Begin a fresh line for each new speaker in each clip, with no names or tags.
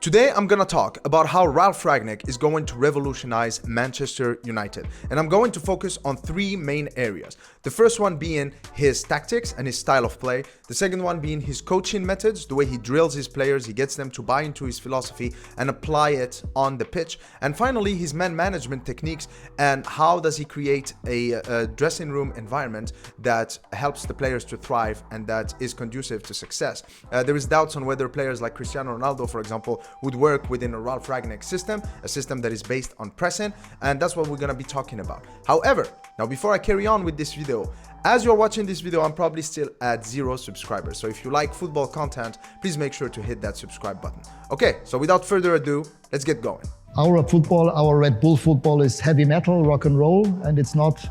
Today, I'm gonna talk about how Ralf Rangnick is going to revolutionize Manchester United. And I'm going to focus on three main areas. The first one being his tactics and his style of play. The second one being his coaching methods, the way he drills his players, he gets them to buy into his philosophy and apply it on the pitch. And finally, his man management techniques and how does he create a dressing room environment that helps the players to thrive and that is conducive to success. There is doubts on whether players like Cristiano Ronaldo, for example, would work within a Ralf Rangnick system, a system that is based on pressing, and that's what we're gonna be talking about. However, now before I carry on with this video, as you're watching this video, I'm probably still at 0 subscribers. So if you like football content, please make sure to hit that subscribe button. Okay, so without further ado, let's get going.
Our football, our Red Bull football is heavy metal, rock and roll, and it's not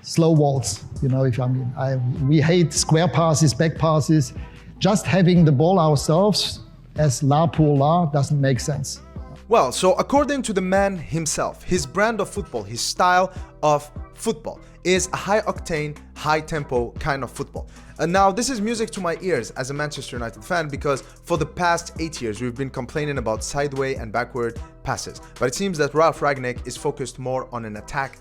slow waltz. You know, we hate square passes, back passes. Just having the ball ourselves as la pour la doesn't make sense.
Well, so according to the man himself, his brand of football, his style of football is a high-octane, high-tempo kind of football. And now this is music to my ears as a Manchester United fan because for the past 8 years we've been complaining about sideway and backward passes. But it seems that Ralf Rangnick is focused more on an attack,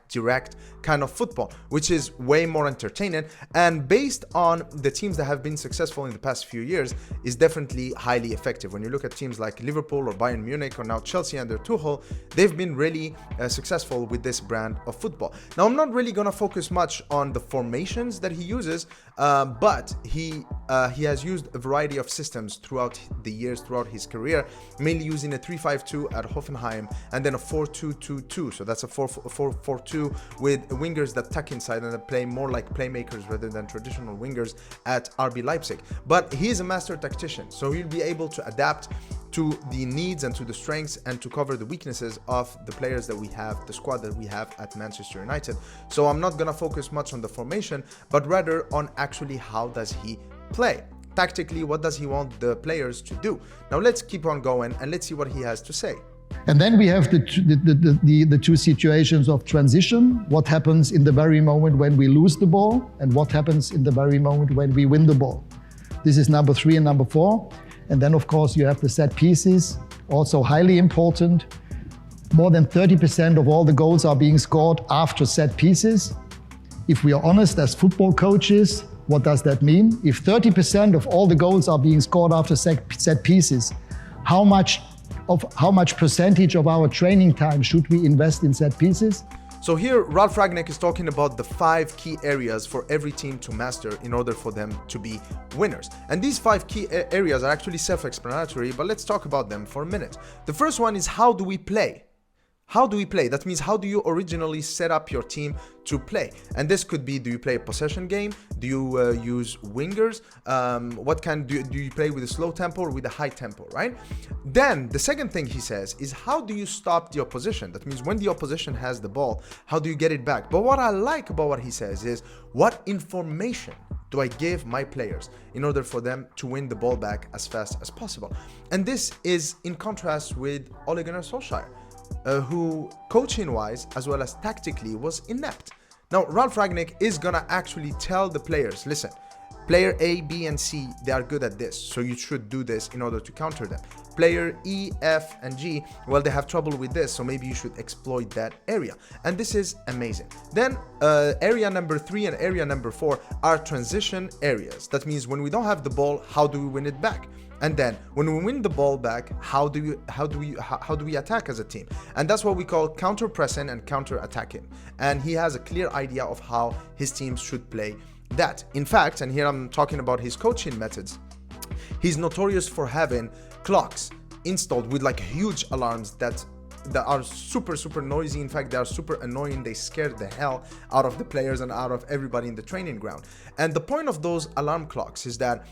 direct kind of football, which is way more entertaining and based on the teams that have been successful in the past few years is definitely highly effective. When you look at teams like Liverpool or Bayern Munich or now Chelsea under Tuchel, they've been really successful with this brand of football. Now I'm not really gonna focus much on the formations that he uses, but he has used a variety of systems throughout the years, throughout his career, mainly using a 3-5-2 at Hoffenheim and then a 4-2-2-2. So that's a 4-4-2 with wingers that tuck inside and that play more like playmakers rather than traditional wingers at RB Leipzig. But he is a master tactician, so he'll be able to adapt to the needs and to the strengths and to cover the weaknesses of the players that we have, the squad that we have at Manchester United. So I'm not gonna focus much on the formation, but rather on actually how does he play. Tactically, what does he want the players to do? Now let's keep on going and let's see what he has to say.
And then we have the two situations of transition. What happens in the very moment when we lose the ball and what happens in the very moment when we win the ball. This is number 3 and number 4. And then, of course, you have the set pieces, also highly important. More than 30% of all the goals are being scored after set pieces. If we are honest as football coaches, what does that mean? If 30% of all the goals are being scored after set pieces, how much percentage of our training time should we invest in set pieces?
So here, Ralf Rangnick is talking about the 5 key areas for every team to master in order for them to be winners. And these 5 key areas are actually self-explanatory, but let's talk about them for a minute. The first one is how do we play? How do we play? That means how do you originally set up your team to play? And this could be, do you play a possession game? Do you use wingers? What kind do you play with a slow tempo or with a high tempo, right? Then the second thing he says is how do you stop the opposition? That means when the opposition has the ball, how do you get it back? But what I like about what he says is what information do I give my players in order for them to win the ball back as fast as possible? And this is in contrast with Ole Gunnar Solskjaer, who coaching-wise as well as tactically was inept. Now, Ralf Rangnick is gonna actually tell the players, listen, player A, B, and C, they are good at this, so you should do this in order to counter them. Player E, F, and G, well, they have trouble with this, so maybe you should exploit that area. And this is amazing. Then area number 3 and area number 4 are transition areas. That means when we don't have the ball, how do we win it back? And then when we win the ball back, how do we attack as a team? And that's what we call counter pressing and counter attacking. And he has a clear idea of how his teams should play that. In fact, and here I'm talking about his coaching methods, he's notorious for having clocks installed with like huge alarms that are super noisy. In fact, they are super annoying. They scare the hell out of the players and out of everybody in the training ground. And the point of those alarm clocks is that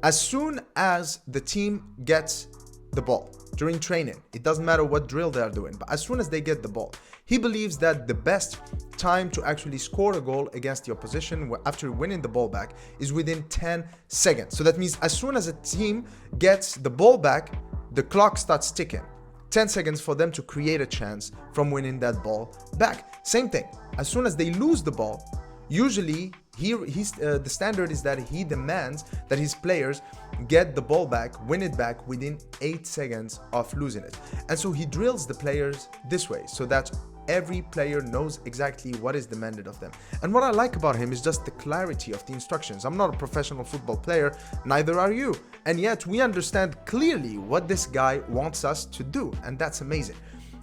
as soon as the team gets the ball during training, it doesn't matter what drill they are doing, but as soon as they get the ball, he believes that the best time to actually score a goal against the opposition after winning the ball back is within 10 seconds. So that means as soon as a team gets the ball back, the clock starts ticking. 10 seconds for them to create a chance from winning that ball back. Same thing, as soon as they lose the ball, usually the standard is that he demands that his players get the ball back, win it back within 8 seconds of losing it. And so he drills the players this way so that every player knows exactly what is demanded of them. And what I like about him is just the clarity of the instructions. I'm not a professional football player, neither are you. And yet we understand clearly what this guy wants us to do, and that's amazing.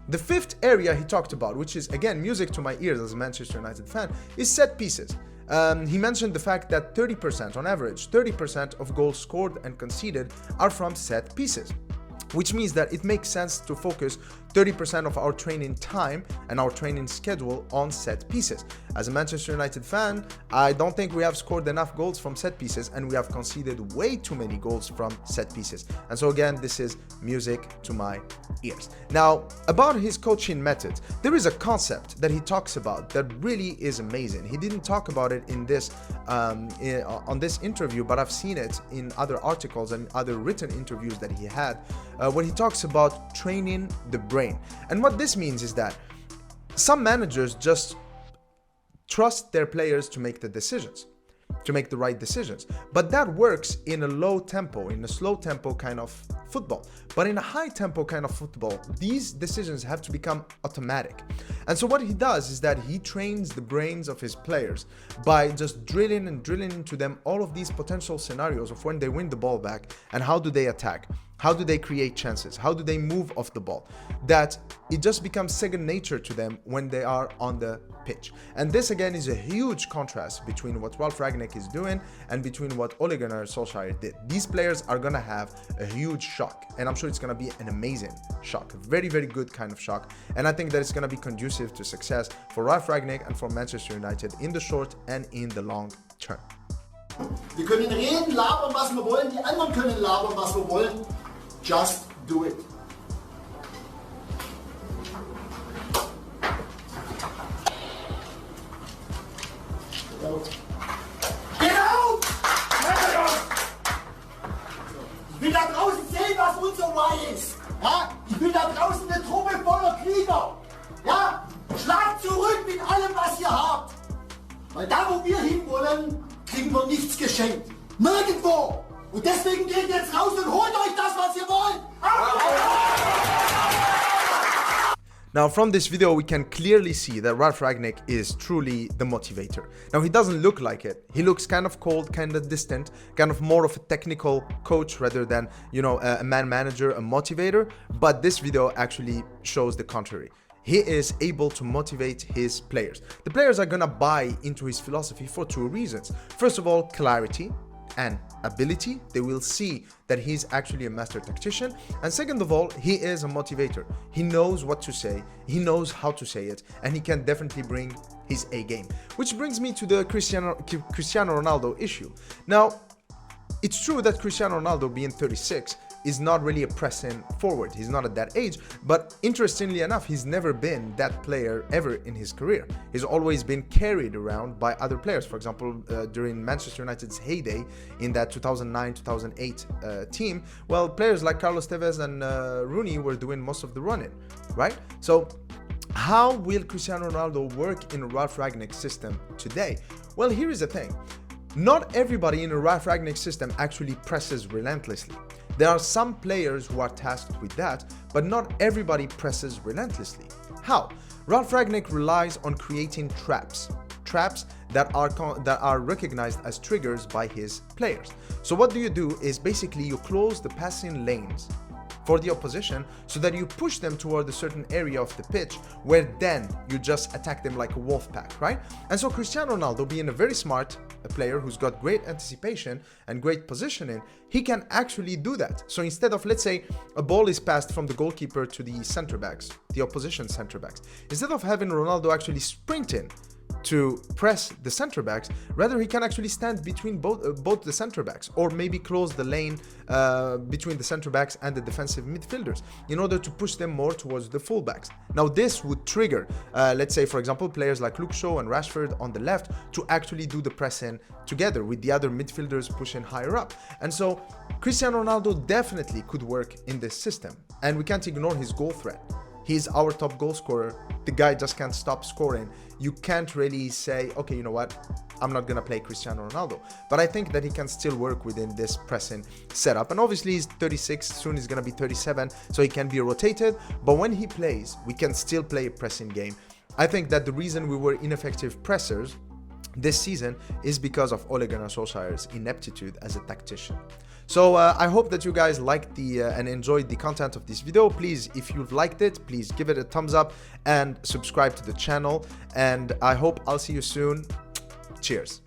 The fifth area he talked about, which is again music to my ears as a Manchester United fan, is set pieces. He mentioned the fact that 30%, on average, 30% of goals scored and conceded are from set pieces, which means that it makes sense to focus 30% of our training time and our training schedule on set pieces. As a Manchester United fan, I don't think we have scored enough goals from set pieces, and we have conceded way too many goals from set pieces. And so again, this is music to my ears. Now, about his coaching methods, there is a concept that he talks about that really is amazing. He didn't talk about it in this on this interview, but I've seen it in other articles and other written interviews that he had, when he talks about training the brain. And what this means is that some managers just trust their players to make the decisions, to make the right decisions. But that works in a low tempo, in a slow tempo kind of football. But in a high tempo kind of football, these decisions have to become automatic. And so what he does is that he trains the brains of his players by just drilling and drilling into them all of these potential scenarios of when they win the ball back and how do they attack. How do they create chances? How do they move off the ball? That it just becomes second nature to them when they are on the pitch. And this again is a huge contrast between what Ralf Rangnick is doing and between what Ole Gunnar Solskjaer did. These players are gonna have a huge shock, and I'm sure it's gonna be an amazing shock, a very, very good kind of shock. And I think that it's gonna be conducive to success for Ralf Rangnick and for Manchester United in the short and in the long term.
Wir können reden, labern, was wir wollen. Die anderen können labern, was wir wollen. Just do it. Genau! Ich will da draußen sehen, was unser Why ist. Ja? Ich will da draußen eine Truppe voller Krieger. Ja? Schlagt zurück mit allem, was ihr habt. Weil da, wo wir hinwollen, kriegen wir nichts geschenkt. Nirgendwo. Und deswegen geht jetzt raus und holt euch das, was ihr wollt.
Now, from this video, we can clearly see that Ralf Rangnick is truly the motivator. Now, he doesn't look like it. He looks kind of cold, kind of distant, kind of more of a technical coach rather than, you know, a man manager, a motivator. But this video actually shows the contrary. He is able to motivate his players. The players are gonna buy into his philosophy for two reasons. First of all, clarity and ability. They will see that he's actually a master tactician. And second of all, he is a motivator. He knows what to say, he knows how to say it, and he can definitely bring his A game. Which brings me to the Cristiano Ronaldo issue. Now, it's true that Cristiano Ronaldo, being 36, is not really a pressing forward. He's not at that age, but interestingly enough, he's never been that player ever in his career. He's always been carried around by other players. For example, during Manchester United's heyday in that 2009-2008 team, well, players like Carlos Tevez and Rooney were doing most of the running, right? So how will Cristiano Ronaldo work in a Ralf Rangnick system today? Well, here is the thing. Not everybody in a Ralf Rangnick system actually presses relentlessly. There are some players who are tasked with that, but not everybody presses relentlessly. How? Ralf Rangnick relies on creating traps that are recognized as triggers by his players. So what do is basically you close the passing lanes for the opposition so that you push them toward a certain area of the pitch where then you just attack them like a wolf pack, right? And so Cristiano Ronaldo, being a very smart player who's got great anticipation and great positioning, he can actually do that. So instead of, let's say, a ball is passed from the goalkeeper to the center backs, the opposition center backs, instead of having Ronaldo actually sprinting to press the center backs, rather he can actually stand between both the center backs, or maybe close the lane between the center backs and the defensive midfielders in order to push them more towards the fullbacks. Now this would trigger, let's say for example, players like Luke Shaw and Rashford on the left to actually do the pressing together with the other midfielders pushing higher up. And so Cristiano Ronaldo definitely could work in this system, and we can't ignore his goal threat. He's our top goal scorer. The guy just can't stop scoring. You can't really say, okay, you know what, I'm not gonna play Cristiano Ronaldo. But I think that he can still work within this pressing setup. And obviously he's 36, soon he's gonna be 37, so he can be rotated. But when he plays, we can still play a pressing game. I think that the reason we were ineffective pressers this season is because of Ole Gunnar Solskjaer's ineptitude as a tactician. So I hope that you guys liked and enjoyed the content of this video. Please, if you've liked it, please give it a thumbs up and subscribe to the channel. And I hope I'll see you soon. Cheers.